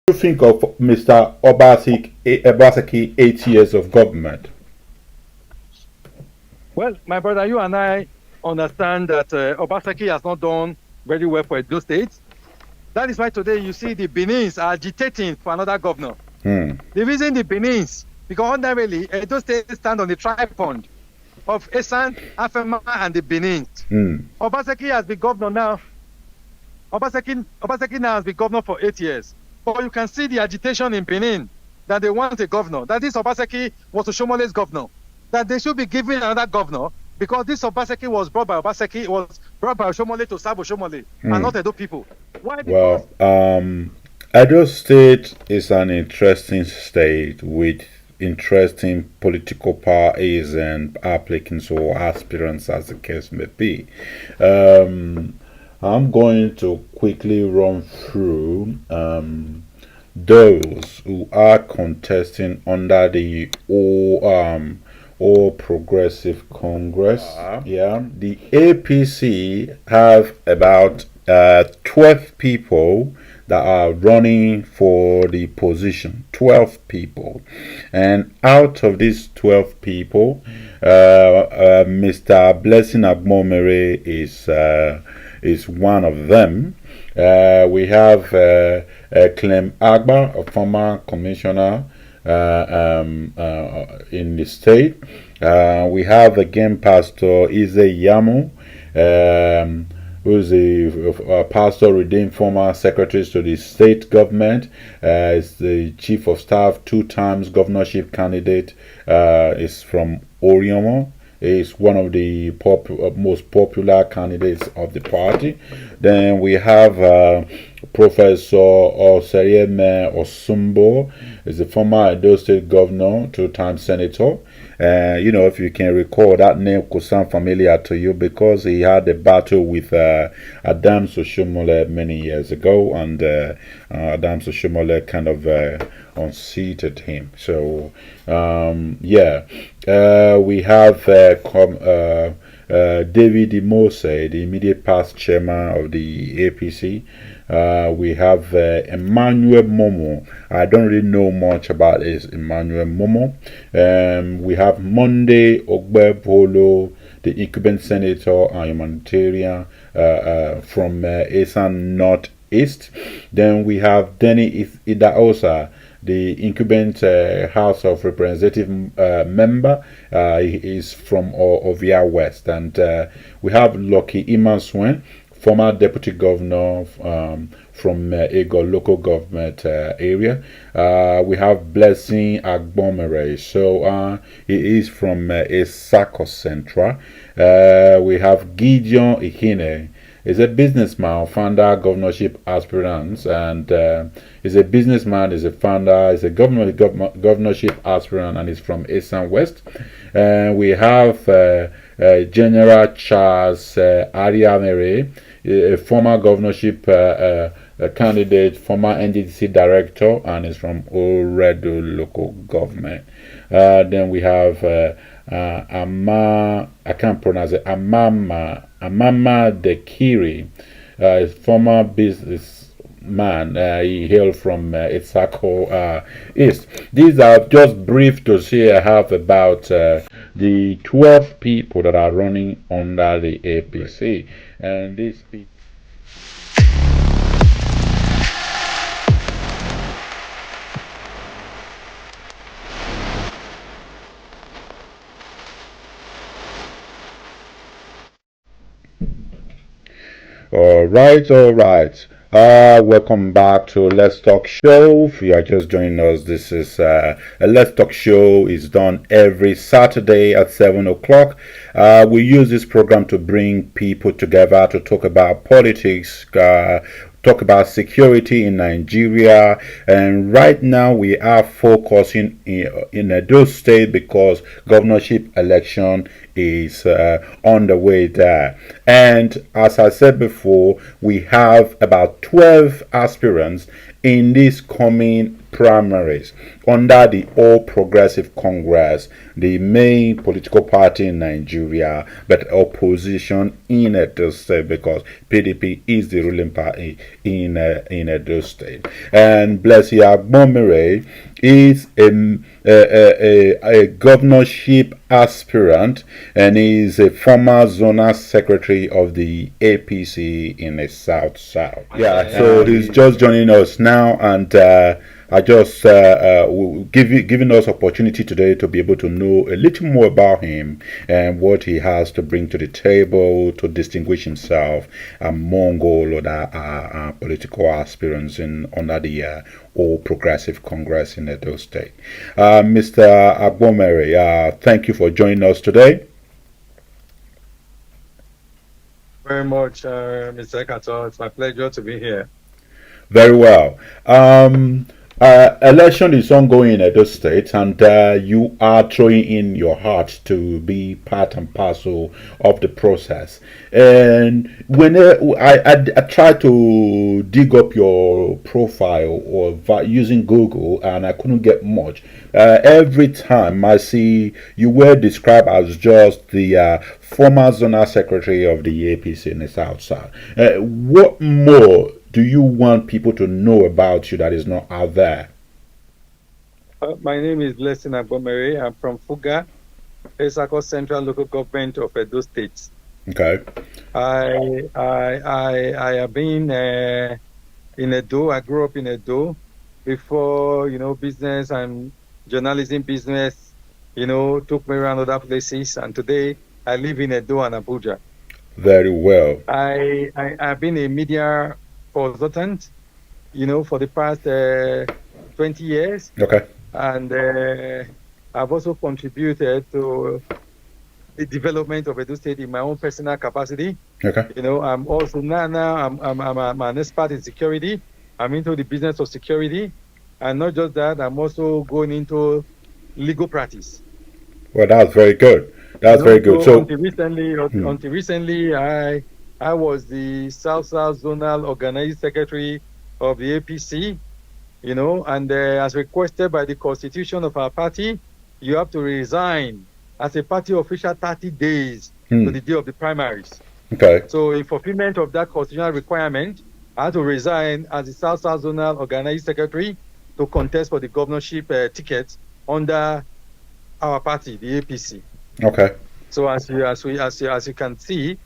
you think of Mr. Obaseki 8 years of government? Well, my brother, you and I understand that Obaseki has not done very well for Edo State. That is why today you see the Benins are agitating for another governor. The reason the Benins, because ordinarily Edo State stand on the tripod of Esan, Afema, and the Benins. Obaseki has been governor now. Obaseki now has been governor for 8 years. But you can see the agitation in Benin that they want a governor. That this Obaseki was Oshomole's governor. That they should be given another governor because this Obaseki was brought by Oshomole to serve Oshomole and not Edo people. Why? Because Edo State is an interesting state with interesting political parties and applicants or aspirants, as the case may be. I'm going to quickly run through those who are contesting under the All Progressive Congress. The APC have about 12 people that are running for the position. 12 people, and out of these 12 people, Mr. Blessing Agbomhere is one of them. We have Clem Agba, a former commissioner in the state. We have again Pastor Ize Yamu, who's a pastor ordained former secretary to the state government. Is the chief of staff, 2 times governorship candidate. Is from Oriomo. Is one of the most popular candidates of the party. Then we have Professor Oserieme Osumbo, is a former Edo State governor, 2-time senator. If you can recall, that name could sound familiar to you because he had a battle with Adams Oshomole many years ago, and Adams Oshomole kind of unseated him. So, we have David Imose, the immediate past chairman of the APC. We have Emmanuel Momo. I don't really know much about this Emmanuel Momo. We have Monday Ogbebolo, the incumbent senator and humanitarian from Esan Northeast. Then we have Denny Idaosa, the incumbent House of Representative member. He is from Ovia West. And we have Lucky Imaswen, former deputy governor from Ego local government area. We have Blessing Agbomhere, so he is from Esako Central. We have Gideon Ihine. He's a businessman, founder, governorship aspirants, and he's a businessman, he's a founder, he's a governorship aspirant, and he's from Esan West. We have General Charles Ariamere, a former governorship candidate, former NDC director, and is from Oredo local government. Then we have I can't pronounce it, Amama Dekiri, former businessman. He hailed from Isako East. These are just brief to say I have about the 12 people that are running under the APC, and these people. All right. Welcome back to Let's Talk Show. If you are just joining us, this is a Let's Talk Show. Is done every Saturday at 7 o'clock. We use this program to bring people together to talk about politics, talk about security in Nigeria, and right now we are focusing in Edo State because governorship election is on the way there. And as I said before, we have about 12 aspirants in this coming primaries under the All Progressive Congress, the main political party in Nigeria, but opposition in Edo State, because PDP is the ruling party in Edo State. And Blessing Agbomhere is a governorship aspirant, and is a former zonal secretary of the APC in the South. Yeah, so he's just joining us now, and I just giving us opportunity today to be able to know a little more about him and what he has to bring to the table to distinguish himself among all other political aspirants under the All Progressive Congress in Edo State. Mr. Agbomhere, thank you for joining us today. Very much, Mr. Ekato. It's my pleasure to be here. Very well. Election is ongoing in Edo State, and you are throwing in your heart to be part and parcel of the process. And when I tried to dig up your profile or using Google, and I couldn't get much. Every time I see you were described as just the former zonal secretary of the APC in the South Side. What more do you want people to know about you that is not out there? My name is Blessing Agbomhere. I'm from Fuga, Esako Central Local Government of Edo State. Okay. I have been in Edo. I grew up in Edo before, business and journalism business, took me around other places. And today I live in Edo and Abuja. Very well. I've been a media consultant, for the past 20 years. Okay. And I've also contributed to the development of Edo State in my own personal capacity. Okay. I'm also now I'm an expert in security. I'm into the business of security, and not just that, I'm also going into legal practice. Well, that's very good. That's very good. So until recently, I was the South Zonal Organizing Secretary of the APC. And as requested by the constitution of our party, you have to resign as a party official 30 days to the day of the primaries. Okay. So in fulfillment of that constitutional requirement, I had to resign as the South Zonal Organizing Secretary to contest for the governorship ticket under our party, the APC. Okay. So as you can see,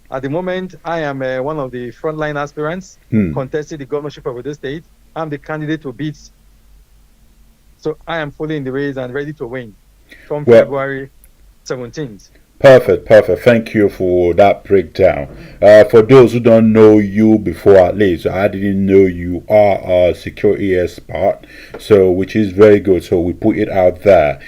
at the moment, I am one of the frontline aspirants contesting the governorship of Edo State. I'm the candidate to beat. So I am fully in the race and ready to win from February 17th. Perfect. Thank you for that breakdown. For those who don't know you before, at least I didn't know you are a security expert, so which is very good. So we put it out there.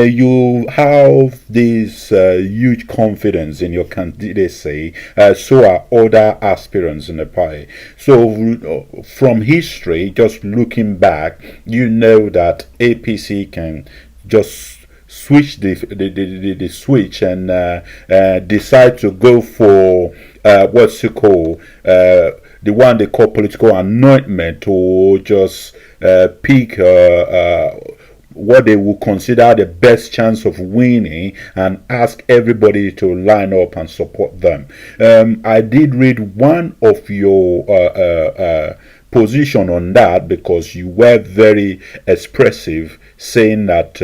You have this huge confidence in your candidacy. So are other aspirants in the party. So from history, just looking back, you know that APC can just switch the switch and decide to go for what's it called, the one they call political anointment, or just pick what they will consider the best chance of winning and ask everybody to line up and support them. I did read one of your position on that, because you were very expressive, saying that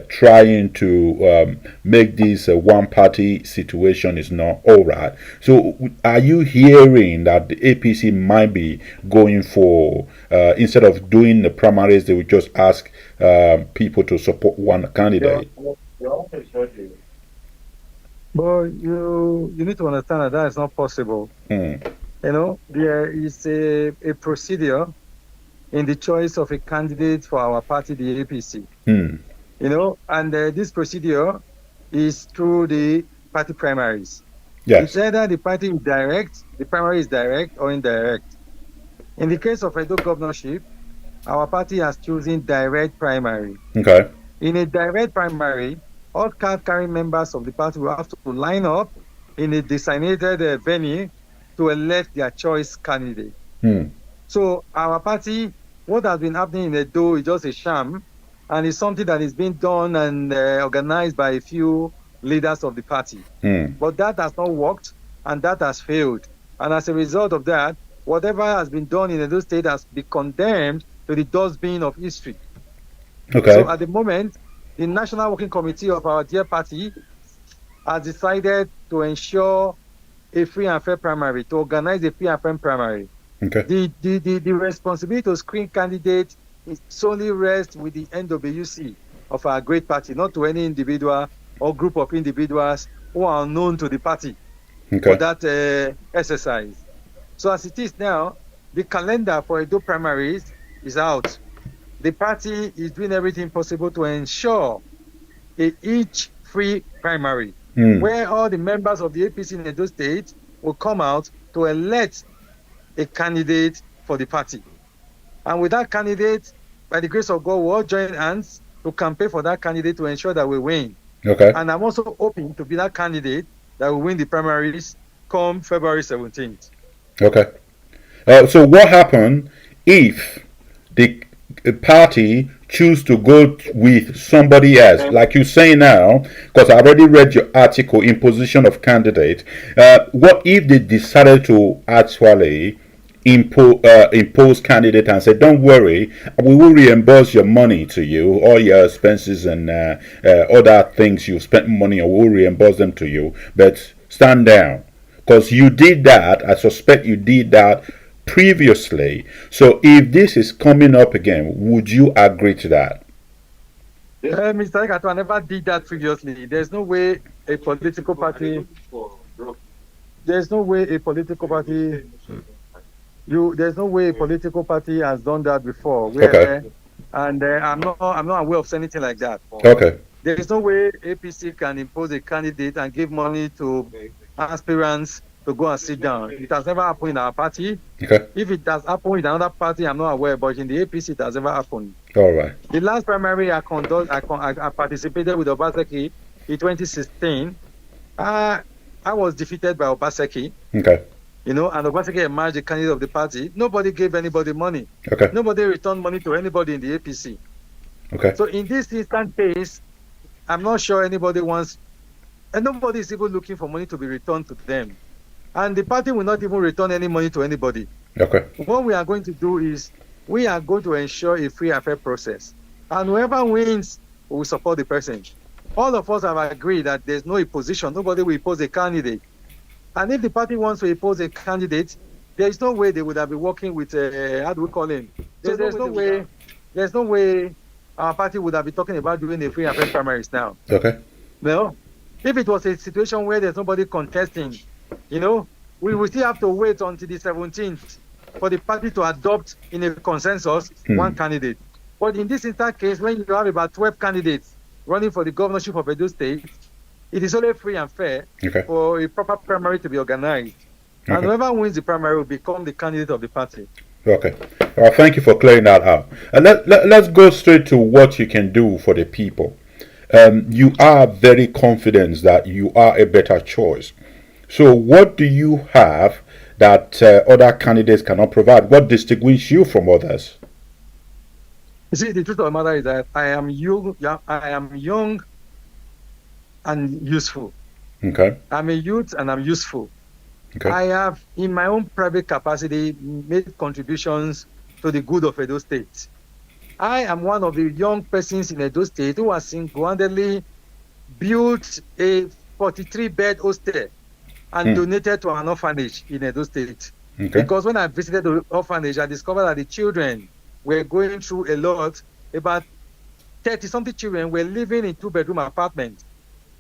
trying to make this a one-party situation is not all right. So are you hearing that the APC might be going for, instead of doing the primaries, they would just ask people to support one candidate? But you need to understand that is not possible. There is a procedure in the choice of a candidate for our party, the APC. And this procedure is through the party primaries. Yes. It's either the party is direct, the primary is direct or indirect. In the case of Edo governorship, our party has chosen direct primary. Okay. In a direct primary, all card-carrying members of the party will have to line up in a designated venue to elect their choice candidate. So our party what has been happening in Edo is just a sham, and it's something that is being done and organized by a few leaders of the party. But that has not worked, and that has failed. And as a result of that, whatever has been done in Edo State has been condemned to the dustbin of history. Okay. So at the moment, the National Working Committee of our dear party has decided to ensure a free and fair primary, to organize a free and fair primary. Okay. The responsibility to screen candidates is solely rests with the NWC of our great party, not to any individual or group of individuals who are unknown to the party for that exercise. So as it is now, the calendar for Edo primaries is out. The party is doing everything possible to ensure each free primary where all the members of the APC in Edo State will come out to elect a candidate for the party. And with that candidate, by the grace of God, we'll all join hands to campaign for that candidate to ensure that we win. Okay. And I'm also hoping to be that candidate that will win the primaries come February 17th. Okay. So what happened if the party choose to go with somebody else, like you say now? Because I already read your article, imposition of candidate. What if they decided to actually impose candidate and say, don't worry, we will reimburse your money to you, all your expenses and other things you spent money on, we'll reimburse them to you, but stand down, because you did that. I suspect you did that previously. So if this is coming up again, would you agree to that? Mr. Ekato, I never did that previously. There's no way a political party. There's no way a political party. There's no way a political party has done that before. Okay. And I'm not aware of anything like that. Okay. There is no way APC can impose a candidate and give money to aspirants to go and sit down. It has never happened in our party. Okay. If it has happened in another party, I'm not aware, but in the APC, it has never happened. All right. The last primary I participated with Obaseki in 2016. I was defeated by Obaseki. Okay. And Obaseki emerged the candidate of the party. Nobody gave anybody money. Okay. Nobody returned money to anybody in the APC. Okay. So in this instant case, I'm not sure anybody wants, and nobody is even looking for money to be returned to them. And the party will not even return any money to anybody. Okay. What we are going to do is we are going to ensure a free and fair process. And whoever wins will support the person. All of us have agreed that there's no opposition. Nobody will oppose a candidate. And if the party wants to oppose a candidate, there is no way they would have been working with, how do we call him? There's no way our party would have been talking about doing a free and fair primaries now. Okay. No. If it was a situation where there's nobody contesting, we will still have to wait until the 17th for the party to adopt in a consensus one candidate. But in this instant case, when you have about 12 candidates running for the governorship of Edo State, it is only free and fair for a proper primary to be organized. And whoever wins the primary will become the candidate of the party. Okay. Thank you for clearing that out. Let's go straight to what you can do for the people. You are very confident that you are a better choice. So what do you have that other candidates cannot provide? What distinguishes you from others? You see, the truth of the matter is that I am young and useful. Okay. I'm a youth and I'm useful. Okay. I have, in my own private capacity, made contributions to the good of Edo State. I am one of the young persons in Edo State who has single-handedly built a 43-bed hostel and donated to an orphanage in Edo State. Okay. Because when I visited the orphanage, I discovered that the children were going through a lot. About 30-something children were living in two-bedroom apartments.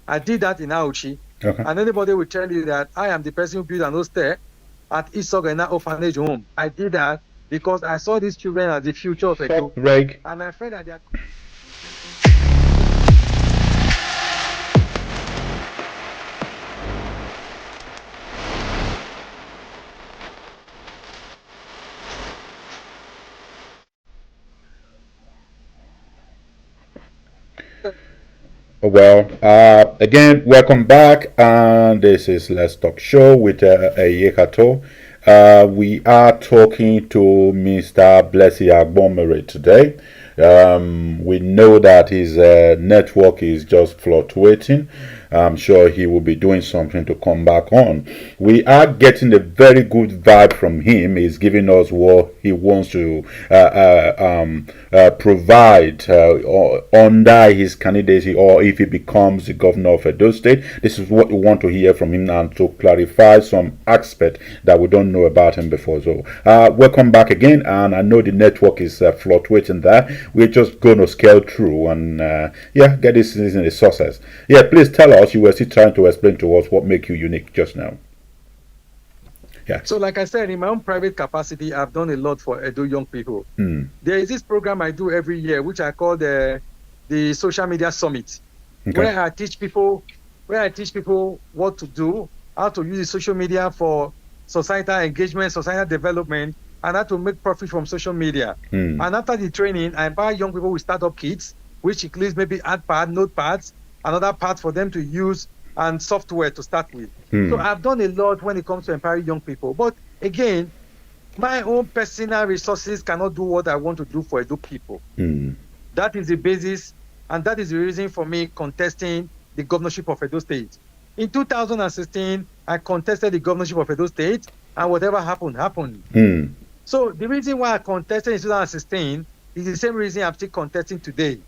I did that in Auchi. Okay. And anybody will tell you that I am the person who built an hostel at Isogana Orphanage Home. I did that because I saw these children as the future of Edo. Reg. And I felt that they are... Well, again, welcome back, and this is Let's Talk Show with Yekato. We are talking to Mr. Blessy Agbomhere today. We know that his network is just fluctuating. I'm sure he will be doing something to come back on. We are getting a very good vibe from him. He's giving us what he wants to provide under his candidacy, or if he becomes the governor of Edo State. This is what we want to hear from him and to clarify some aspect that we don't know about him before. So, welcome back again. And I know the network is fluctuating there. We're just going to scale through and get this in the sources. Yeah, please tell us. You were still trying to explain to us what makes you unique just now. Yeah. So, like I said, in my own private capacity, I've done a lot for Edo young people. There is this program I do every year, which I call the Social Media Summit, where I teach people what to do, how to use the social media for societal engagement, societal development, and how to make profit from social media. And after the training, I empower young people with startup kits, which includes maybe AdPad, notepads, another part for them to use, and software to start with. So I've done a lot when it comes to empowering young people. But again, my own personal resources cannot do what I want to do for Edo people. That is the basis, and that is the reason for me contesting the governorship of Edo State. In 2016, I contested the governorship of Edo State, and whatever happened, happened. So the reason why I contested in 2016 is the same reason I'm still contesting today.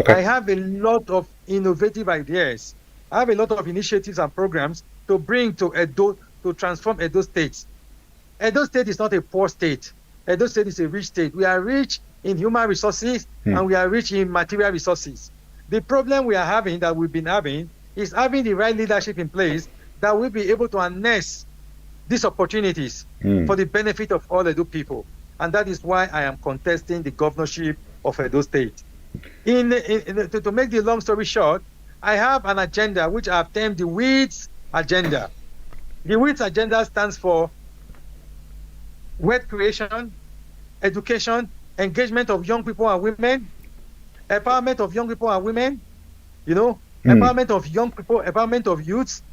I have a lot of innovative ideas. I have a lot of initiatives and programs to bring to Edo, to transform Edo State. Edo State is not a poor state. Edo State is a rich state. We are rich in human resources and we are rich in material resources. The problem we are having, that we've been having, is having the right leadership in place that will be able to harness these opportunities for the benefit of all Edo people. And that is why I am contesting the governorship of Edo State. To make the long story short, I have an agenda which I have termed the WEEDS agenda. The WEEDS agenda stands for wealth creation, education, engagement of young people and women, empowerment of young people and women, empowerment of young people, empowerment of youths,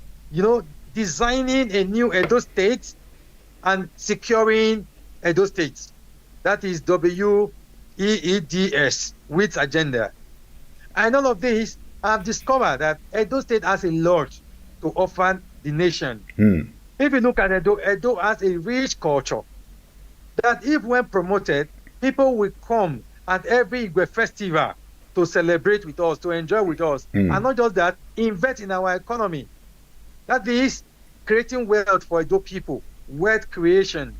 designing a new Edo State and securing Edo State. That is WEEDS, WEEDS agenda. And all of this, I've discovered that Edo State has a lot to offer the nation. If you look at Edo, Edo has a rich culture that if when promoted, people will come at every Igwe festival to celebrate with us, to enjoy with us. And not just that, invest in our economy. That is creating wealth for Edo people, wealth creation.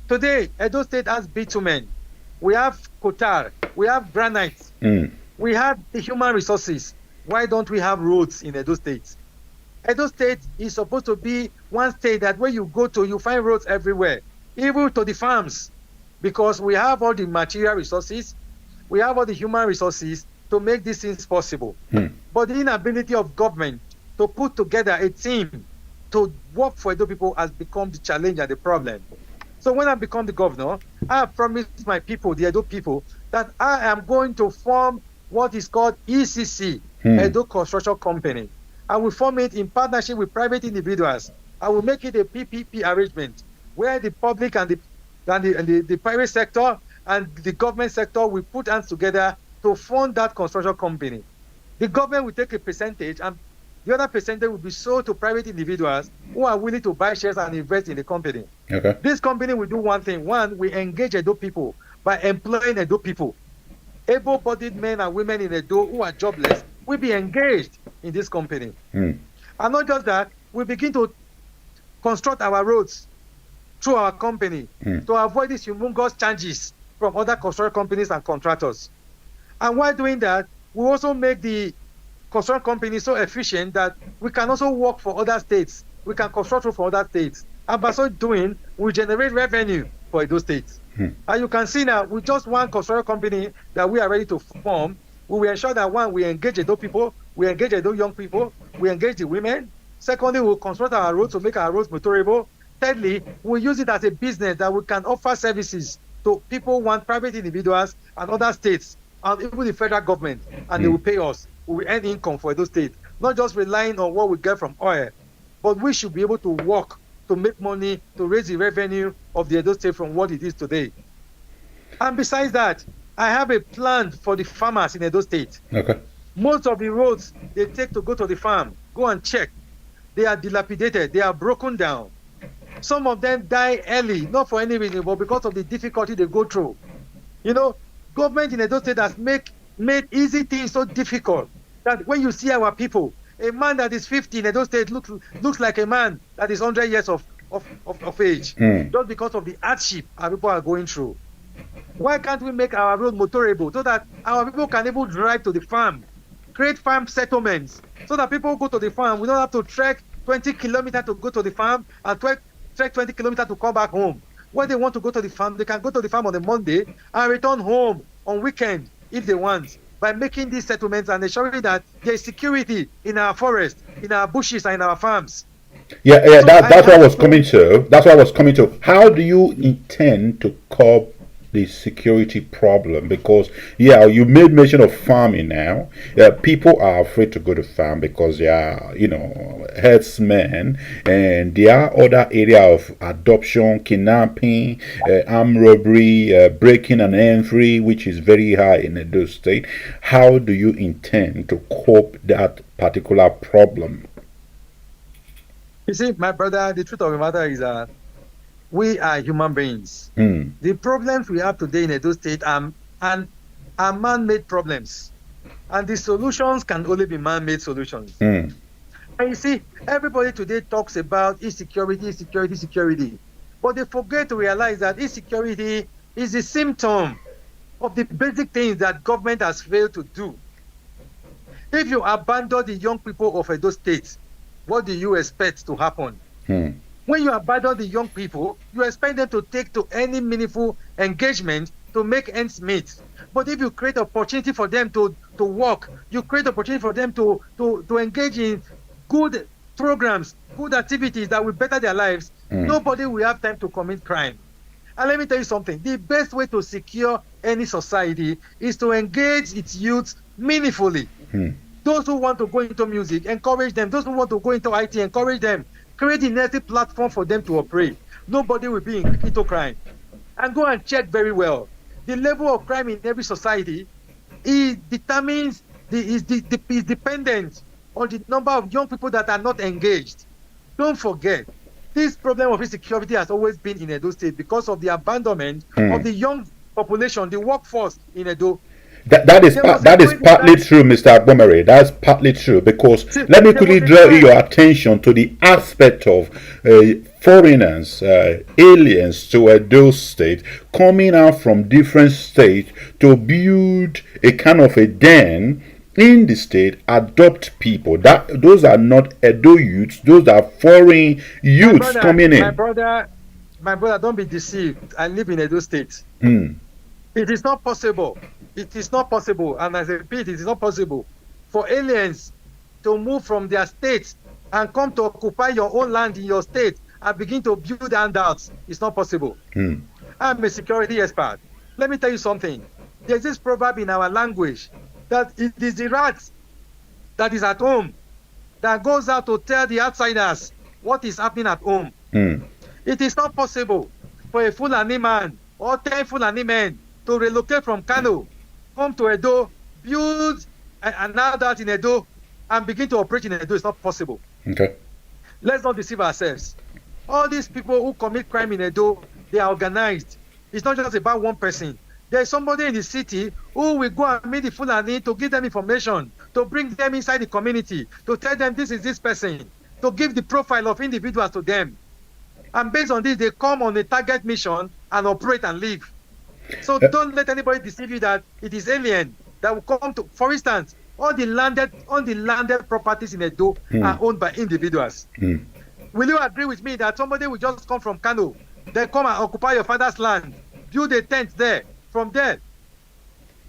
Today, Edo State has bitumen. We have kotar, we have granite, we have the human resources. Why don't we have roads in Edo State? Edo State is supposed to be one state that where you go to, you find roads everywhere, even to the farms, because we have all the material resources, we have all the human resources to make these things possible. But the inability of government to put together a team to work for Edo people has become the challenge and the problem. So when I become the governor, I have promised my people, the Edo people, that I am going to form what is called ECC, Edo Construction Company. I will form it in partnership with private individuals. I will make it a PPP arrangement where the public and the private sector and the government sector will put hands together to fund that construction company. The government will take a percentage, and the other percentage will be sold to private individuals who are willing to buy shares and invest in the company. This company will do one thing. One, we engage Edo people by employing Edo people. Able-bodied men and women in Edo who are jobless will be engaged in this company. And not just that, we begin to construct our roads through our company to avoid these humongous charges from other construction companies and contractors. And while doing that, we also make the construction company so efficient that we can also work for other states. We can construct for other states. And by so doing, we generate revenue for those states. And you can see now, with just one construction company that we are ready to form, we will ensure that one, we engage Edo people, we engage Edo young people, we engage the women. Secondly, we'll construct our roads to make our roads motorable. Thirdly, we'll use it as a business that we can offer services to people, private individuals and other states, and even the federal government, and they will pay us. We will earn income for those states, not just relying on what we get from oil, but we should be able to work to make money, to raise the revenue of the Edo State from what it is today. And besides that, I have a plan for the farmers in Edo State. Okay. Most of the roads they take to go to the farm, go and check. They are dilapidated. They are broken down. Some of them die early, not for any reason, but because of the difficulty they go through. You know, government in Edo State has made easy things so difficult that when you see our people, a man that is 50 in Edo State looks like a man that is 100 years of age, just because of the hardship our people are going through. Why can't we make our road motorable so that our people can able to drive to the farm, create farm settlements, so that people go to the farm, we don't have to trek 20 kilometers to go to the farm and trek 20 kilometers to come back home. When they want to go to the farm, they can go to the farm on a Monday and return home on weekend if they want, by making these settlements and ensuring that there is security in our forests, in our bushes, and in our farms. Yeah, so that's what I was coming to. That's what I was coming to. How do you intend to curb the security problem? Because you made mention of farming now. People are afraid to go to farm because they are, herdsmen, and there are other areas of adoption, kidnapping, armed robbery, breaking and entry, which is very high in Edo State. How do you intend to cope that particular problem? You see, my brother, the truth of the matter is that we are human beings. The problems we have today in Edo State are man-made problems. And the solutions can only be man-made solutions. And you see, everybody today talks about insecurity. But they forget to realize that insecurity is a symptom of the basic things that government has failed to do. If you abandon the young people of Edo State, what do you expect to happen? When you abandon the young people, you expect them to take to any meaningful engagement to make ends meet. But if you create opportunity for them to work, you create opportunity for them to engage in good programs, good activities that will better their lives, nobody will have time to commit crime. And let me tell you something, the best way to secure any society is to engage its youth meaningfully. Those who want to go into music, encourage them. Those who want to go into IT, encourage them. Create a necessary platform for them to operate. Nobody will be into crime. And go and check very well. The level of crime in every society is dependent on the number of young people that are not engaged. Don't forget, this problem of insecurity has always been in Edo State because of the abandonment of the young population, the workforce in Edo. That is partly true, Mr. Agbomhere. That's partly true because let me quickly draw your attention to the aspect of foreigners, aliens to Edo State coming out from different states to build a kind of a den in the state, adopt people. Those are not Edo youths; those are foreign youths coming in. My brother, don't be deceived. I live in Edo State. It is not possible. It is not possible, and as I repeat, it is not possible for aliens to move from their states and come to occupy your own land in your state and begin to build handouts. It's not possible. I'm a security expert. Let me tell you something. There's this proverb in our language that it is the rat that is at home that goes out to tell the outsiders what is happening at home. It is not possible for a Fulani man or 10 Fulani men to relocate from Kano, come to Edo, build an adult in Edo, and begin to operate in Edo. It's not possible. Okay. Let's not deceive ourselves. All these people who commit crime in Edo, they are organized. It's not just about one person. There's somebody in the city who will go and meet the Fulani to give them information, to bring them inside the community, to tell them this is this person, to give the profile of individuals to them. And based on this, they come on a target mission and operate and live. So don't let anybody deceive you that it is alien that will come to. For instance, all the landed properties in Edo are owned by individuals. Will you agree with me that somebody will just come from Kano, then come and occupy your father's land, build a tent there? From there,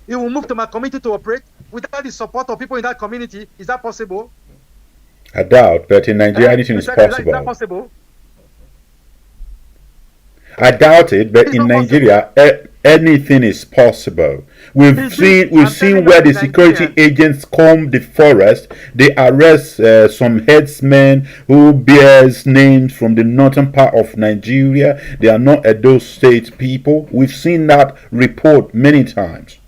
he will move to my community to operate without the support of people in that community. Is that possible? I doubt, but in Nigeria, anything is possible. Is that possible? I doubt it, but in Nigeria, anything is possible. Is it, We've I'm seen telling where us the security Nigerians, agents comb the forest. They arrest some headsmen who bears names from the northern part of Nigeria. They are not Edo State people. We've seen that report many times.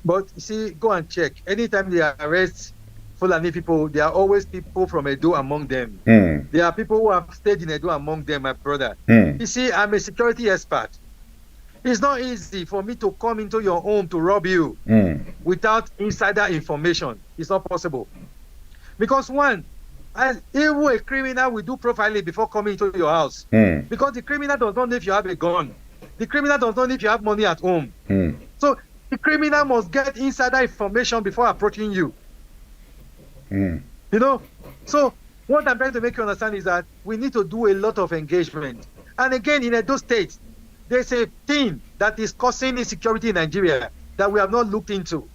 but you see, go and check. Anytime they arrest Fulani people, there are always people from Edo among them. Mm. There are people who have stayed in Edo among them, my brother. Mm. You see, I'm a security expert. It's not easy for me to come into your home to rob you without insider information. It's not possible. Because one, even a criminal will do profiling before coming into your house. Because the criminal does not know if you have a gun. The criminal does not know if you have money at home. So the criminal must get insider information before approaching you. You know? So what I'm trying to make you understand is that we need to do a lot of engagement. And again, in Edo State, there's a thing that is causing insecurity in Nigeria that we have not looked into.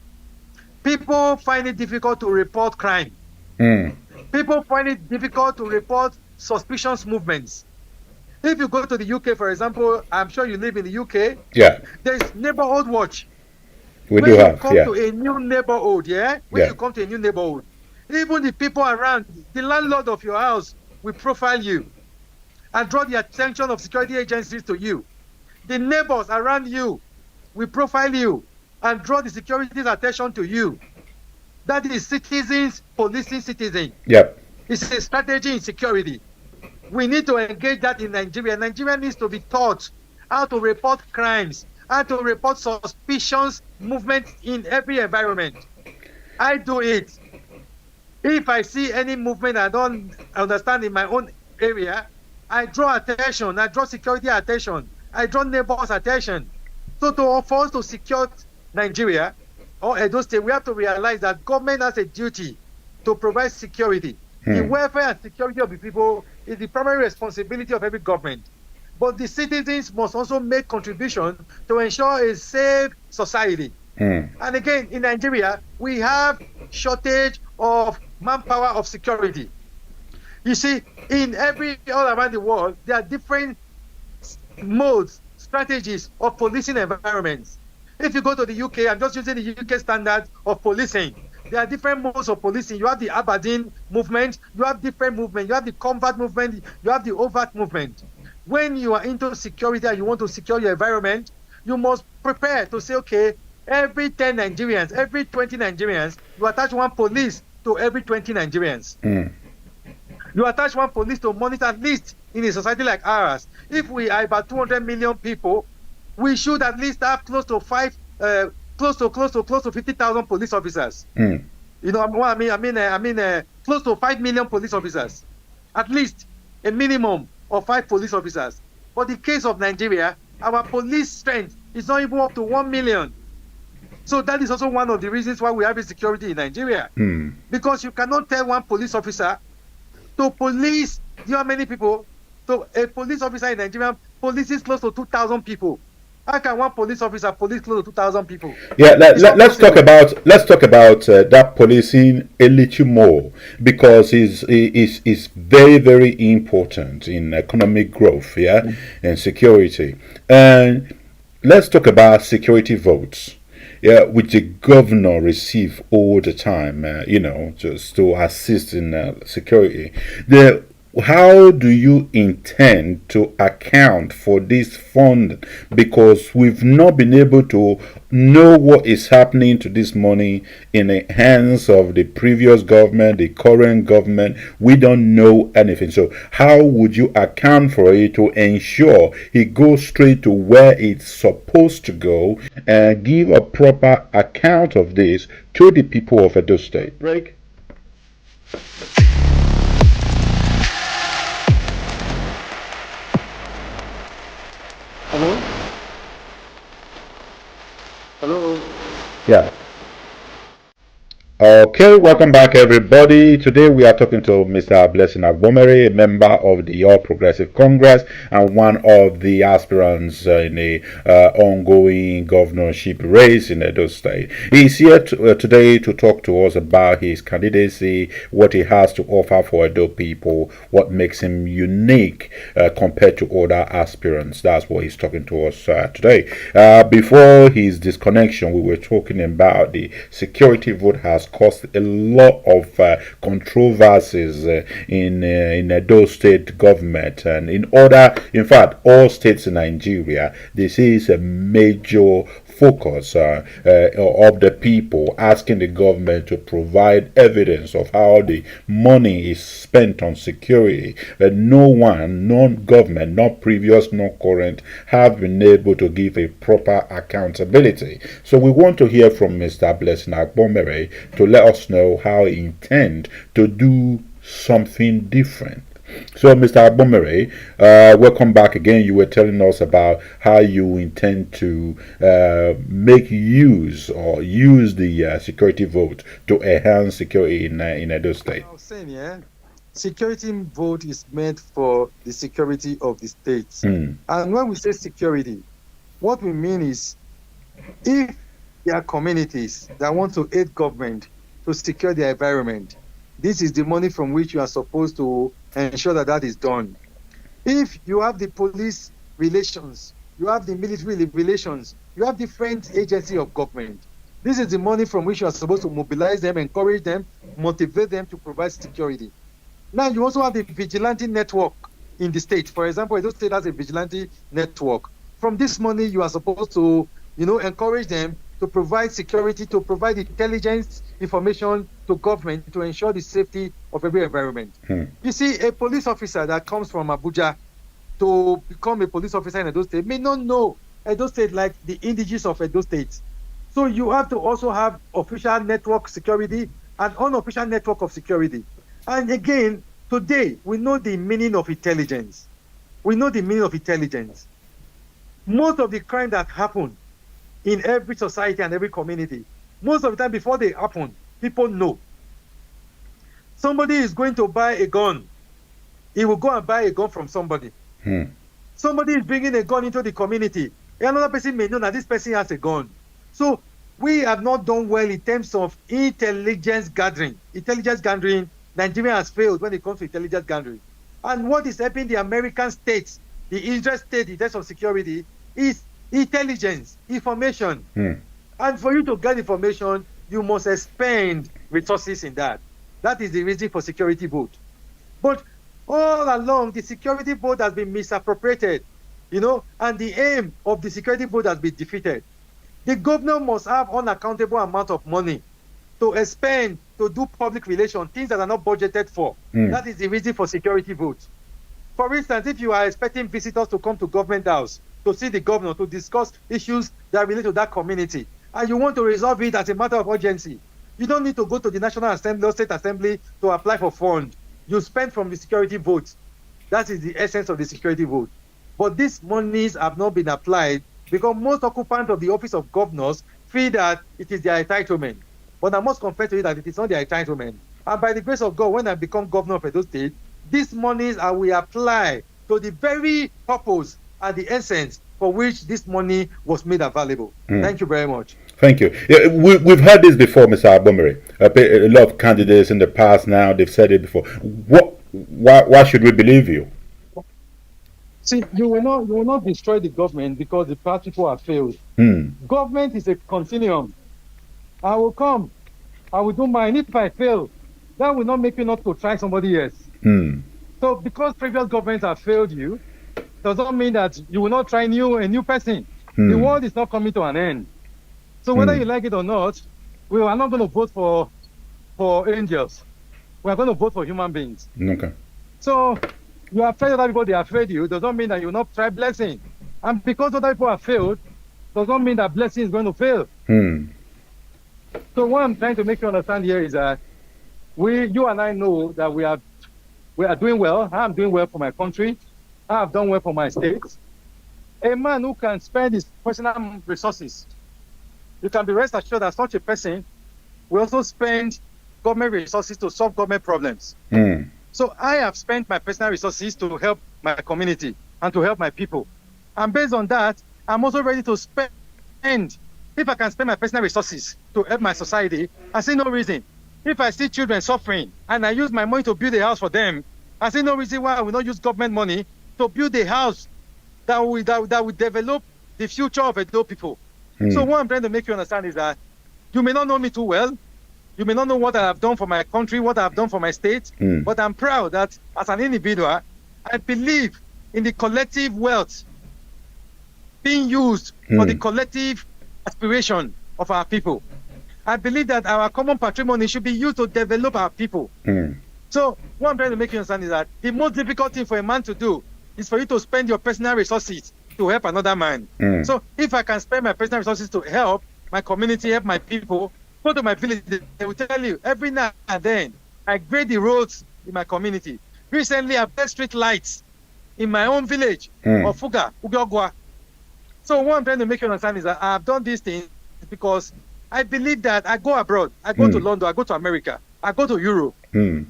People find it difficult to report crime. People find it difficult to report suspicious movements. If you go to the UK, for example, I'm sure you live in the UK. Yeah. There's neighborhood watch. We when do you have, come yeah. to a new neighborhood, when you come to a new neighborhood, even the people around, the landlord of your house will profile you and draw the attention of security agencies to you. The neighbors around you will profile you and draw the security's attention to you. That is citizens policing citizens. Yep. It's a strategy in security. We need to engage that in Nigeria. Nigeria needs to be taught how to report crimes, how to report suspicious movements in every environment. I do it. If I see any movement I don't understand in my own area, I draw attention, I draw security attention, I draw neighbors' attention. So for us to secure Nigeria or Edo State, we have to realize that government has a duty to provide security. The welfare and security of the people is the primary responsibility of every government. But the citizens must also make contribution to ensure a safe society. And again, in Nigeria, we have shortage of manpower of security. You see, in all around the world, there are different modes, strategies of policing environments. If you go to the UK, I'm just using the UK standard of policing. There are different modes of policing. You have the Aberdeen movement, you have different movement, you have the combat movement, you have the overt movement. When you are into security and you want to secure your environment, you must prepare to say, okay, every 10 Nigerians, every 20 Nigerians, you attach one police to every 20 Nigerians. You attach one police to monitor, at least in a society like ours. If we are about 200 million people, we should at least have close to 50,000 police officers. You know what I mean? Close to 5 million police officers. At least a minimum of 5 police officers. For the case of Nigeria, our police strength is not even up to 1 million. So that is also one of the reasons why we have insecurity in Nigeria. Because you cannot tell one police officer to police, you know how many people? So a police officer in Nigeria polices close to 2,000 people. How can one police officer police close to 2,000 people? Yeah, let's talk about that policing a little more, because it's very, very important in economic growth, and security. And let's talk about security votes, which the governor receive all the time, just to assist in security. How do you intend to account for this fund? Because we've not been able to know what is happening to this money in the hands of the previous government, the current government. We don't know anything. So how would you account for it to ensure it goes straight to where it's supposed to go, and give a proper account of this to the people of Edo State? Break. Hello? Hello? Yeah. Okay, welcome back, everybody. Today we are talking to Mr. Blessing Agbomhere, a member of the All Progressive Congress and one of the aspirants in the ongoing governorship race in Edo State. He's here today to talk to us about his candidacy, what he has to offer for Edo people, what makes him unique compared to other aspirants. That's what he's talking to us today. Before his disconnection, we were talking about the security vote has caused a lot of controversies in Edo State government and in fact, all states in Nigeria. This is a major focus of the people asking the government to provide evidence of how the money is spent on security. But no one, no government, not previous, nor current, have been able to give a proper accountability. So we want to hear from Mr. Blessing Agbomhere to let us know how he intends to do something different. So, Mr. Agbomhere, welcome back again. You were telling us about how you intend to make use the security vote to enhance security in Edo State. I was saying, yeah, security vote is meant for the security of the states. And when we say security, what we mean is if there are communities that want to aid government to secure their environment, this is the money from which you are supposed to ensure that that is done. If you have the police relations, you have the military relations, you have different agencies of government, this is the money from which you are supposed to mobilize them, encourage them, motivate them to provide security. Now, you also have the vigilante network in the state. For example, Edo State has a vigilante network. From this money, you are supposed to, encourage them to provide security, to provide intelligence information to government to ensure the safety of every environment. You see, a police officer that comes from Abuja to become a police officer in Edo State may not know Edo State like the indigenous of Edo State. So you have to also have official network security and unofficial network of security. And again, today, we know the meaning of intelligence. We know the meaning of intelligence. Most of the crime that happen in every society and every community, most of the time before they happen, people know. Somebody is going to buy a gun. He will go and buy a gun from somebody. Somebody is bringing a gun into the community. Another person may know that this person has a gun. So we have not done well in terms of intelligence gathering. Intelligence gathering, Nigeria has failed when it comes to intelligence gathering. And what is helping the American states, the Israel state in terms of security, is intelligence, information. And for you to get information, you must expend resources in that. That is the reason for security vote. But all along, the security vote has been misappropriated, and the aim of the security vote has been defeated. The governor must have unaccountable amount of money to expend, to do public relations, things that are not budgeted for. That is the reason for security vote. For instance, if you are expecting visitors to come to government house to see the governor, to discuss issues that relate to that community, and you want to resolve it as a matter of urgency, you don't need to go to the National Assembly or State Assembly to apply for funds. You spend from the security vote. That is the essence of the security vote. But these monies have not been applied because most occupants of the office of governors feel that it is their entitlement. But I must confess to you that it is not their entitlement. And by the grace of God, when I become governor of Edo State, these monies I will apply to the very purpose and the essence for which this money was made available. Thank you very much. Thank you. Yeah, we've heard this before, Mr. Agbomhere. A lot of candidates in the past now, they've said it before. Why should we believe you? See, you will not destroy the government because the past people have failed. Government is a continuum. I will come. I will do mine. If I fail, that will not make you not to try somebody else. So because previous governments have failed you, does not mean that you will not try a new person. The world is not coming to an end. So whether you like it or not, we are not going to vote for angels. We are going to vote for human beings. Okay. So you are afraid other people, they have failed you, does not mean that you will not try blessing. And because other people have failed, does not mean that blessing is going to fail. So what I'm trying to make you understand here is that you and I know that we are doing well. I'm doing well for my country. I have done well for my state. A man who can spend his personal resources, you can be rest assured that such a person we also spend government resources to solve government problems. So I have spent my personal resources to help my community and to help my people. And based on that, I'm also ready to spend, if I can spend my personal resources to help my society, I see no reason. If I see children suffering and I use my money to build a house for them, I see no reason why I will not use government money to build a house that will develop the future of Edo people. So what I'm trying to make you understand is that you may not know me too well. You may not know what I have done for my country, what I have done for my state, but I'm proud that as an individual, I believe in the collective wealth being used for the collective aspiration of our people. I believe that our common patrimony should be used to develop our people. So what I'm trying to make you understand is that the most difficult thing for a man to do is for you to spend your personal resources to help another man. So if I can spend my personal resources to help my community, help my people, go to my village, they will tell you every now and then I grade the roads in my community. Recently, I've put street lights in my own village of Fuga, Ugiogwa. So what I'm trying to make you understand is that I've done these things because I believe that I go abroad, I go to London, I go to America, I go to Europe.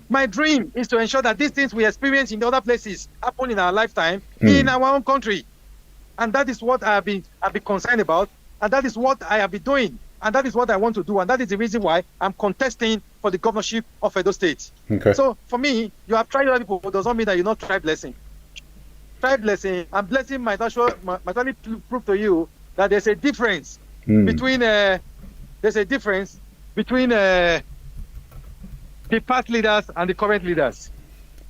My dream is to ensure that these things we experience in other places happen in our lifetime in our own country. And that is what I've been concerned about, and that is what I have been doing, and that is what I want to do, and that is the reason why I'm contesting for the governorship of Edo State. Okay. So for me, you have tried other people, does not mean that you not try blessing. Try blessing, and blessing might only prove to you that there's a difference between the past leaders and the current leaders.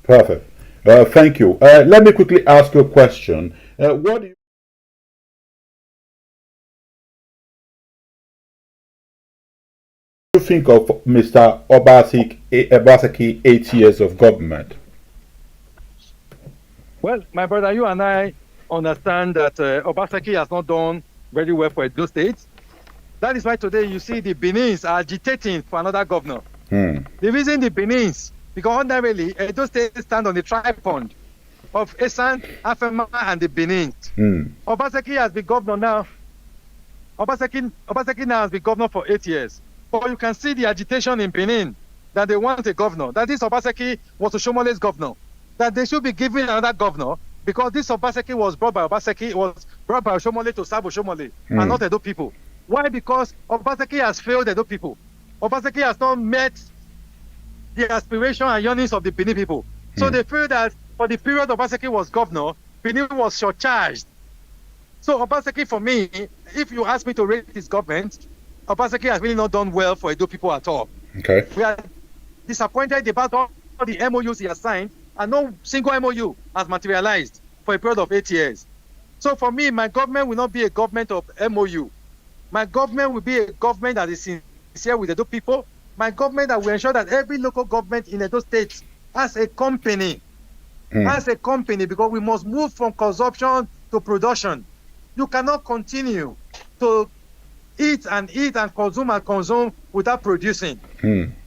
Perfect. Thank you. Let me quickly ask you a question. What do you think of Mr. Obaseki 8 years of government? Well, my brother, you and I understand that Obaseki has not done very well for Edo State. That is why today you see the Benins are agitating for another governor. The reason the Benins, because ordinarily Edo State stand on the tripod of Esan, Afema, and the Benins. Obaseki has been governor now. Obaseki now has been governor for 8 years. But you can see the agitation in Benin that they want a governor. That this Obaseki was Oshomole's governor. That they should be given another governor because this Obaseki was brought by Obaseki, was brought by Oshomole to serve Oshomole and not Edo people. Why? Because Obaseki has failed Edo people. Obaseki has not met the aspiration and yearnings of the Benin people. So they feel that for the period Obaseki was governor, Benin was surcharged. So Obaseki, for me, if you ask me to rate his government, Obaseki has really not done well for Edo people at all. Okay. We are disappointed about all the MOUs he has signed, and no single MOU has materialized for a period of 8 years. So for me, my government will not be a government of MOU. My government will be a government that is sincere with Edo people. My government that will ensure that every local government in Edo State has a company. Has a company, because we must move from consumption to production. You cannot continue to eat and consume without producing.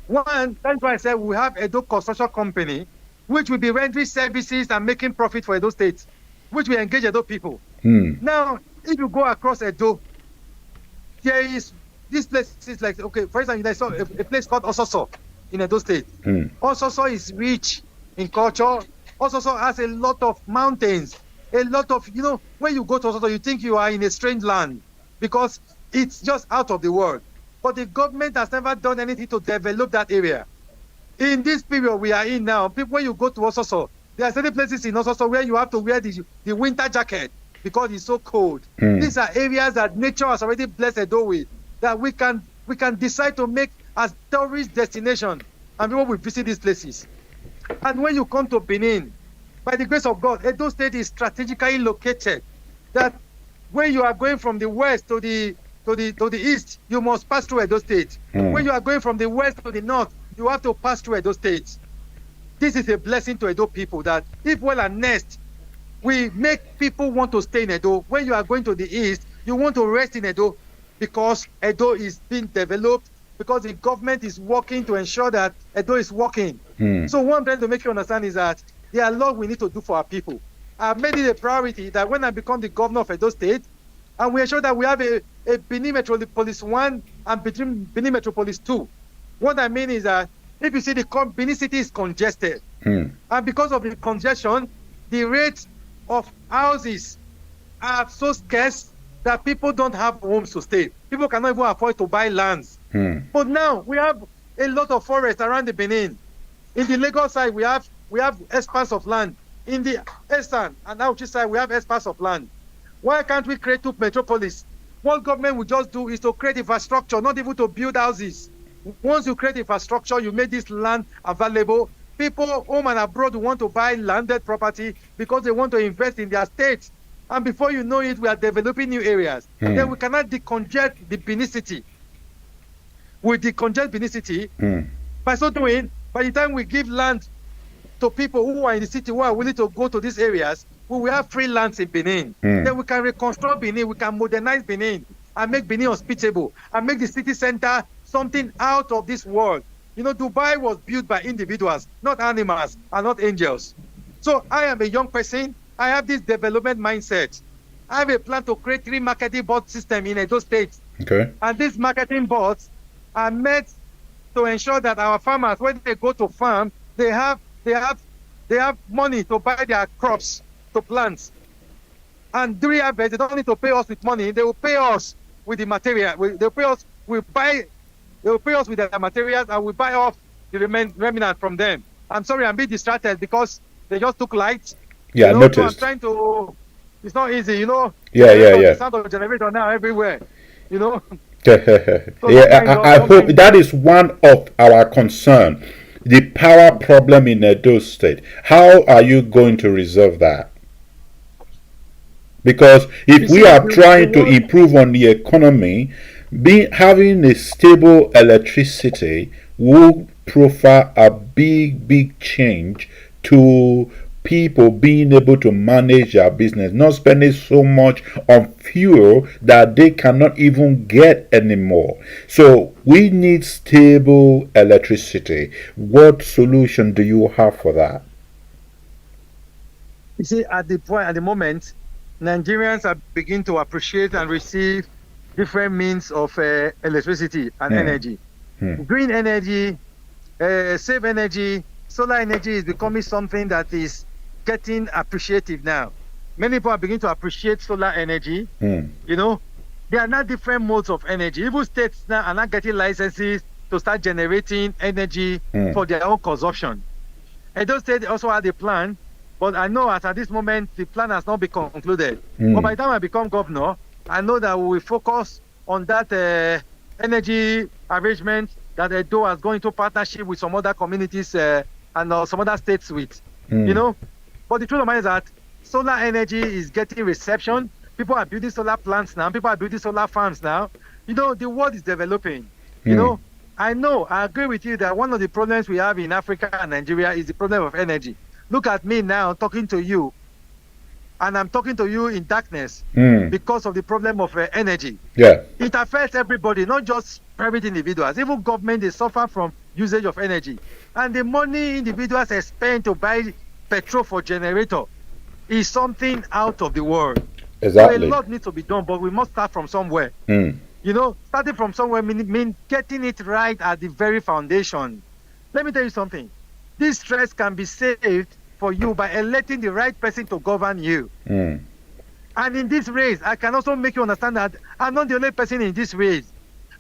One, that's why I said we have Edo Construction Company, which will be rendering services and making profit for Edo State, which will engage Edo people. Now, if you go across Edo, there is this place is like, okay, for example, I saw a place called Ososo in Edo State. Ososo is rich in culture. Ososo has a lot of mountains, a lot of, when you go to Ososo, you think you are in a strange land because it's just out of the world. But the government has never done anything to develop that area. In this period we are in now, when you go to Ososo, there are certain places in Ososo where you have to wear the winter jacket because it's so cold. These are areas that nature has already blessed Edo with, that we can decide to make as tourist destination, and people will visit these places. And when you come to Benin, by the grace of God, Edo State is strategically located. That when you are going from the west to the east, you must pass through Edo State. When you are going from the west to the north, you have to pass through Edo State. This is a blessing to Edo people, that if well and nest, we make people want to stay in Edo. When you are going to the east, you want to rest in Edo because Edo is being developed, because the government is working to ensure that Edo is working. So what I'm trying to make you understand is that there are a lot we need to do for our people. I've made it a priority that when I become the governor of Edo State, and we ensure that we have a Benin Metropolis 1 and Benin Metropolis 2, What I mean is that if you see the Benin City is congested, and because of the congestion, the rate of houses are so scarce that people don't have homes to stay. People cannot even afford to buy lands. But now we have a lot of forest around the Benin. In the Lagos side, we have expanse of land. In the eastern and Auchi side, we have expanse of land. Why can't we create two metropolis? What government will just do is to create infrastructure, not even to build houses. Once you create infrastructure, you make this land available. People home and abroad want to buy landed property because they want to invest in their states. And before you know it, we are developing new areas. Then we cannot decongest the Benin City. We decongest Benin City. By so doing, by the time we give land to people who are in the city who are willing to go to these areas, we will have free lands in Benin. Then we can reconstruct Benin, we can modernize Benin and make Benin hospitable and make the city center something out of this world. You know, Dubai was built by individuals, not animals and not angels. So I am a young person. I have this development mindset. I have a plan to create 3 marketing board system in Edo State. Okay. And these marketing boards are meant to ensure that our farmers, when they go to farm, they have money to buy their crops to plant. And during harvest, they don't need to pay us with money. They will pay us with the material. They will pay us with the materials, and we buy off the remnant from them. I'm sorry, I'm being distracted because they just took light. Yeah, noticed. So I'm trying to. It's not easy, you know. Yeah. The sound of the generator now everywhere, you know. So I hope that is one of our concern, the power problem in Edo State. How are you going to resolve that? Because if we are trying to improve on the economy, having a stable electricity will provide a big change to people being able to manage their business, not spending so much on fuel that they cannot even get anymore. So we need stable electricity. What solution do you have for that? You see, at the moment, Nigerians are beginning to appreciate and receive different means of electricity and energy. Green energy, safe energy, solar energy is becoming something that is getting appreciative now. Many people are beginning to appreciate solar energy. You know, there are now different modes of energy. Even states now are not getting licenses to start generating energy for their own consumption. And those states also had a plan, but I know at this moment the plan has not been concluded. But by the time I become governor, I know that we will focus on that energy arrangement that Edo has gone into partnership with some other communities and some other states with. You know, but the truth of the matter is that solar energy is getting reception. People are building solar plants now. People are building solar farms now. You know, the world is developing. You know, I agree with you that one of the problems we have in Africa and Nigeria is the problem of energy. Look at me now talking to you, and I'm talking to you in darkness because of the problem of energy. Yeah, it affects everybody, not just private individuals. Even government, they suffer from usage of energy. And the money individuals spend to buy petrol for generator is something out of the world. Exactly. So a lot needs to be done, but we must start from somewhere. You know, starting from somewhere means getting it right at the very foundation. Let me tell you something. This stress can be saved for you by electing the right person to govern you. And in this race, I can also make you understand that I'm not the only person in this race.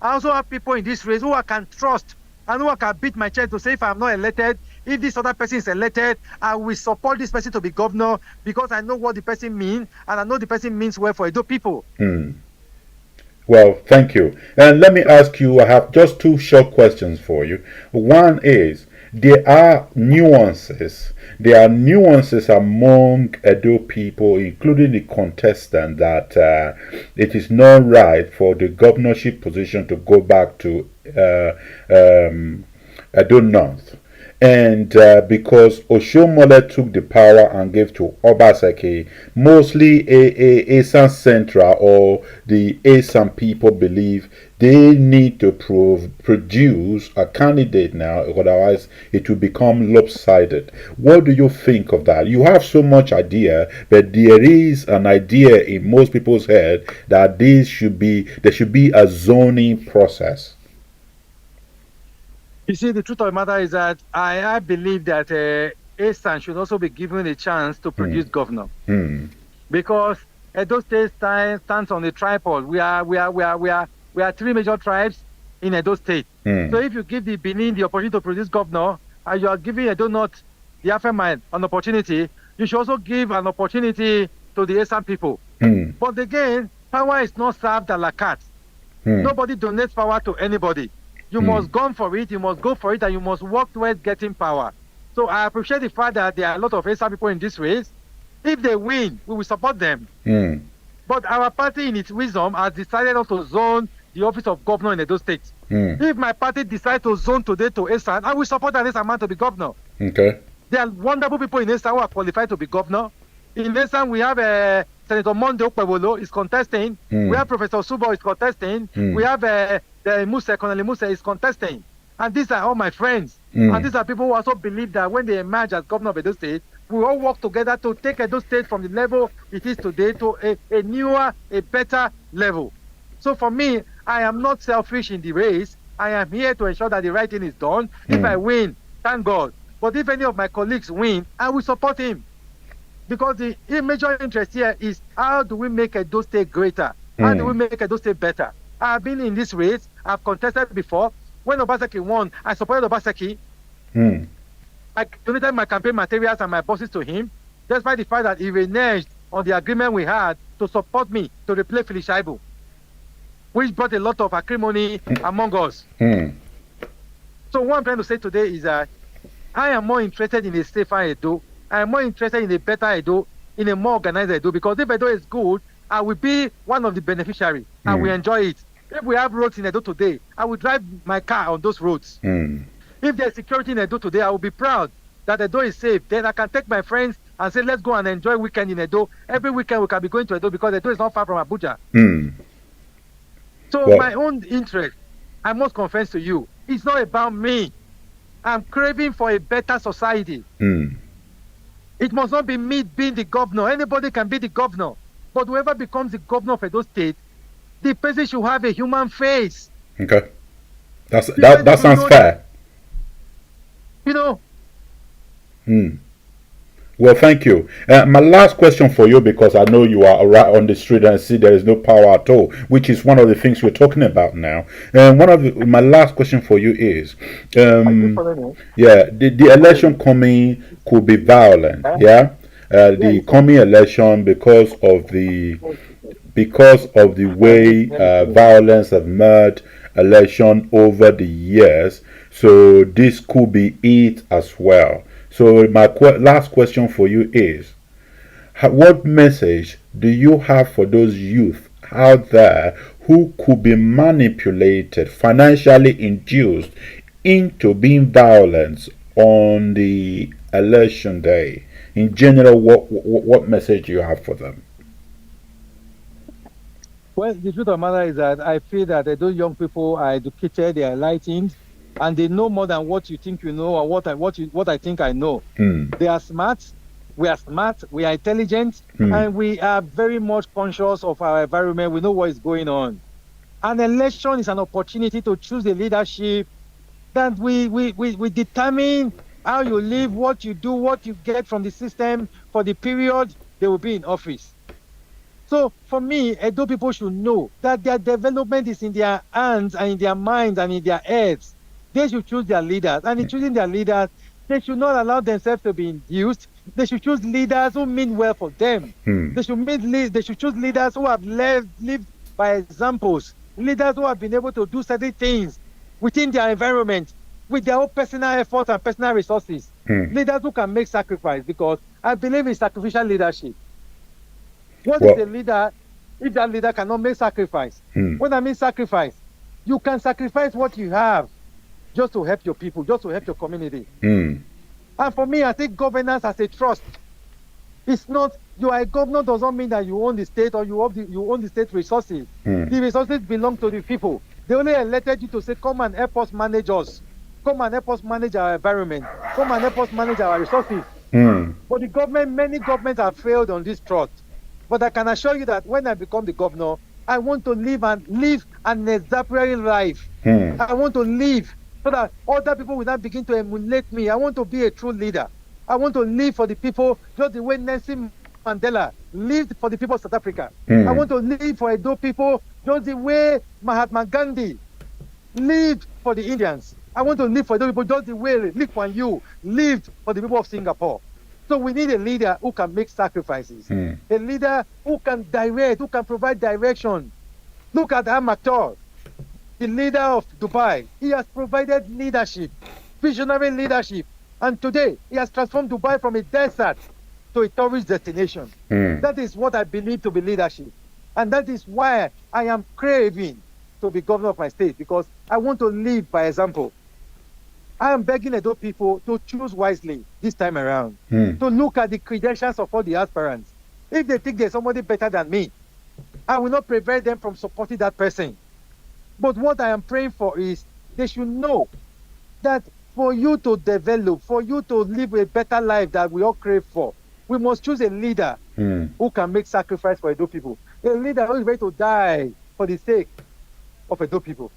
I also have people in this race who I can trust and who I can beat my chest to say if I'm not elected, if this other person is elected, I will support this person to be governor because I know what the person means and I know the person means well for Edo people. Well, thank you. And let me ask you, I have just 2 short questions for you. One is, there are nuances. There are nuances among Edo people, including the contestant, that it is not right for the governorship position to go back to Edo North. And because Oshomole took the power and gave to Obaseki, mostly Asan Central or the Asan people believe they need to produce a candidate now, otherwise it will become lopsided. What do you think of that? You have so much idea, but there is an idea in most people's head that there should be a zoning process. You see, the truth of the matter is that I believe that Esan should also be given a chance to produce governor. Because Edo State stands on a tripod. We are three major tribes in Edo State. So if you give the Benin the opportunity to produce governor, and you are giving Edo North, the Afemine, an opportunity, you should also give an opportunity to the Esan people. But again, power is not served a la carte. Nobody donates power to anybody. You must go for it, you must go for it, and you must work towards getting power. So I appreciate the fact that there are a lot of Esan people in this race. If they win, we will support them. But our party, in its wisdom, has decided not to zone the office of governor in Edo State. If my party decides to zone today to Esan, I will support an Esan man to be governor. Okay. There are wonderful people in Esan who are qualified to be governor. In Esan, we have Senator Monde Okpebolo is contesting. We have Professor Subo is contesting. We have Colonel Musa is contesting. And these are all my friends. And these are people who also believe that when they emerge as governor of Edo State, we all work together to take Edo State from the level it is today to a newer, a better level. So for me, I am not selfish in the race. I am here to ensure that the right thing is done. If I win, thank God. But if any of my colleagues win, I will support him. Because the major interest here is how do we make Edo State greater? How do we make Edo State better? I have been in this race. I've contested before. When Obaseki won, I supported Obaseki. I donated my campaign materials and my bosses to him, despite the fact that he reneged on the agreement we had to support me to replace Philip Shaibu, which brought a lot of acrimony among us. So what I'm trying to say today is that I am more interested in a safer Edo. I am more interested in a better Edo, in a more organized Edo, because if Edo is good, I will be one of the beneficiaries. I will enjoy it. If we have roads in Edo today, I will drive my car on those roads. If there's security in Edo today, I will be proud that Edo is safe. Then I can take my friends and say, let's go and enjoy weekend in Edo. Every weekend we can be going to Edo because Edo is not far from Abuja. So my own interest, I must confess to you, it's not about me. I'm craving for a better society. It must not be me being the governor. Anybody can be the governor. But whoever becomes the governor of Edo State, the person should have a human face. Okay. That sounds fair. You know. Well, thank you. My last question for you, because I know you are right on the street and see there is no power at all, which is one of the things we're talking about now. My last question for you is, the election coming could be violent, the coming election because of the way violence have made election over the years. So this could be it as well. So my last question for you is, what message do you have for those youth out there who could be manipulated, financially induced into being violent on the election day? In general, what message do you have for them? Well, the truth of the matter is that I feel that those young people are educated, they are enlightened, and they know more than what you think you know or what I think I know. They are smart, we are intelligent, and we are very much conscious of our environment. We know what is going on. An election is an opportunity to choose the leadership that we determine how you live, what you do, what you get from the system for the period they will be in office. So for me, Edo people should know that their development is in their hands and in their minds and in their heads. They should choose their leaders. And in choosing their leaders, they should not allow themselves to be induced. They should choose leaders who mean well for them. They should choose leaders who have lived by examples. Leaders who have been able to do certain things within their environment with their own personal efforts and personal resources. Leaders who can make sacrifice, because I believe in sacrificial leadership. What is a leader if that leader cannot make sacrifice? When I mean sacrifice, you can sacrifice what you have just to help your people, just to help your community. And for me, I think governance as a trust. It's not, you are a governor doesn't mean that you own the state or you own the state resources. The resources belong to the people. They only elected you to say, come and help us manage us. Come and help us manage our environment. Come and help us manage our resources. But the government, many governments have failed on this trust. But I can assure you that when I become the governor, I want to live an exemplary life. I want to live so that other people will not begin to emulate me. I want to be a true leader. I want to live for the people just the way Nelson Mandela lived for the people of South Africa. I want to live for Edo people just the way Mahatma Gandhi lived for the Indians. I want to live for Edo people just the way Lee Kuan Yew lived for the people of Singapore. So we need a leader who can make sacrifices, a leader who can direct, who can provide direction. Look at Amateur, the leader of Dubai. He has provided leadership, visionary leadership. And today, he has transformed Dubai from a desert to a tourist destination. That is what I believe to be leadership. And that is why I am craving to be governor of my state, because I want to live by example. I am begging Edo people to choose wisely this time around, to look at the credentials of all the aspirants. If they think there's somebody better than me, I will not prevent them from supporting that person. But what I am praying for is they should know that for you to develop, for you to live a better life that we all crave for, we must choose a leader who can make sacrifice for Edo people. A leader who is ready to die for the sake of Edo people.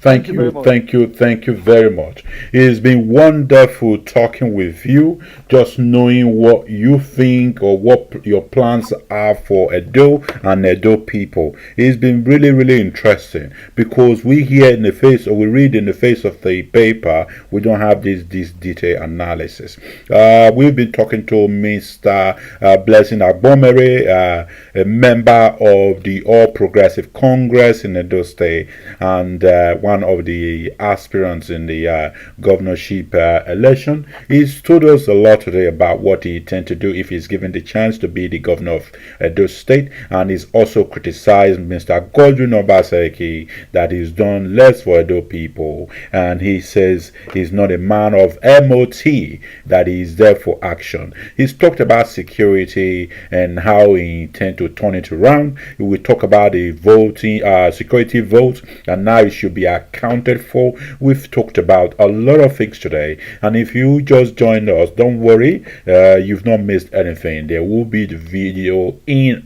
Thank you very much. It has been wonderful talking with you, just knowing what you think or what your plans are for Edo and Edo people. It's been really interesting, because we hear in the face, or we read in the face of the paper, we don't have this detailed analysis. We've been talking to Mr. Blessing Agbomhere, a member of the All Progressive Congress in Edo State, and one of the aspirants in the governorship election. He's told us a lot today about what he intends to do if he's given the chance to be the governor of Edo State, and he's also criticized Mr. Godwin Obasekis that he's done less for Edo people, and he says he's not a man of MoT, that he's there for action. He's talked about security and how he intends to turn it around. We talk about the voting, security votes, and now it should be accounted for. We've talked about a lot of things today, and if you just joined us, don't worry, you've not missed anything. There will be the video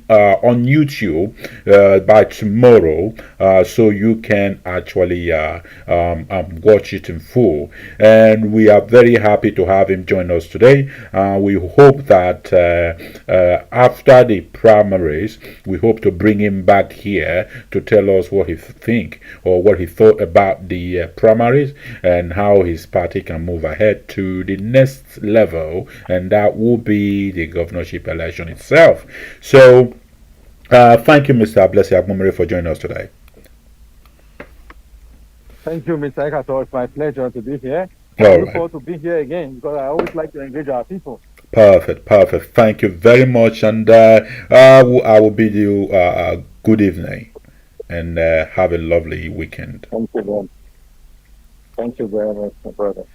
on YouTube by tomorrow, so you can actually watch it in full. And we are very happy to have him join us today. We hope that after the primaries, we hope to bring him back here to tell us what he think or what he thought about the primaries and how his party can move ahead to the next level, and that will be the governorship election itself. So thank you, Mr. Blessing Agbomhere, for joining us today. Thank you, Mr. Ekato. It's my pleasure to be here. I look forward to be here again, because I always like to engage our people. Perfect. Thank you very much, and I will bid you good evening, and have a lovely weekend. Thank you very much, my brother.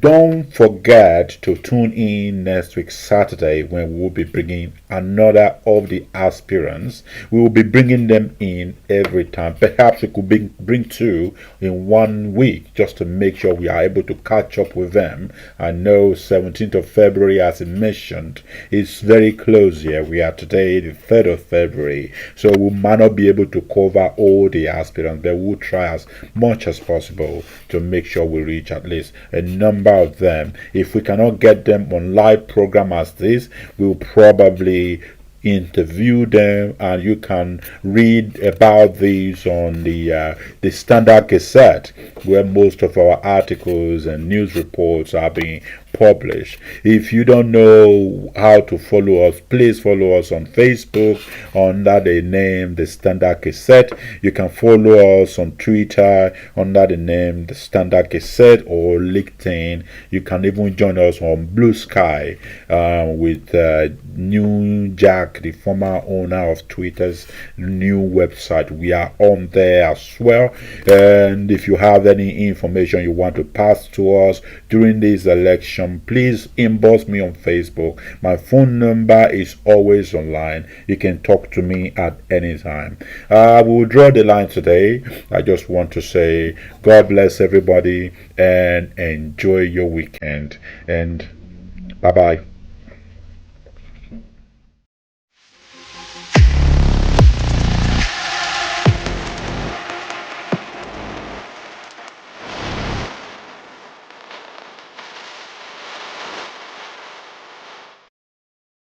Don't forget to tune in next week Saturday, when we will be bringing another of the aspirants. We will be bringing them in every time. Perhaps we could bring two in 1 week, just to make sure we are able to catch up with them. I know 17th of February, as I mentioned, is very close here. We are today the 3rd of February, so we might not be able to cover all the aspirants, but we'll try as much as possible to make sure we reach at least a number of them. If we cannot get them on live program as this, we'll probably interview them, and you can read about these on the Standard Gazette, where most of our articles and news reports are being published. If you don't know how to follow us, please follow us on Facebook under the name The Standard Gazette. You can follow us on Twitter under the name The Standard Gazette, or LinkedIn. You can even join us on Blue Sky with New Jack, the former owner of Twitter's new website. We are on there as well. And if you have any information you want to pass to us during this election, please inbox me on Facebook. My phone number is always online. You can talk to me at any time. We will draw the line today. I just want to say God bless everybody and enjoy your weekend, and bye bye.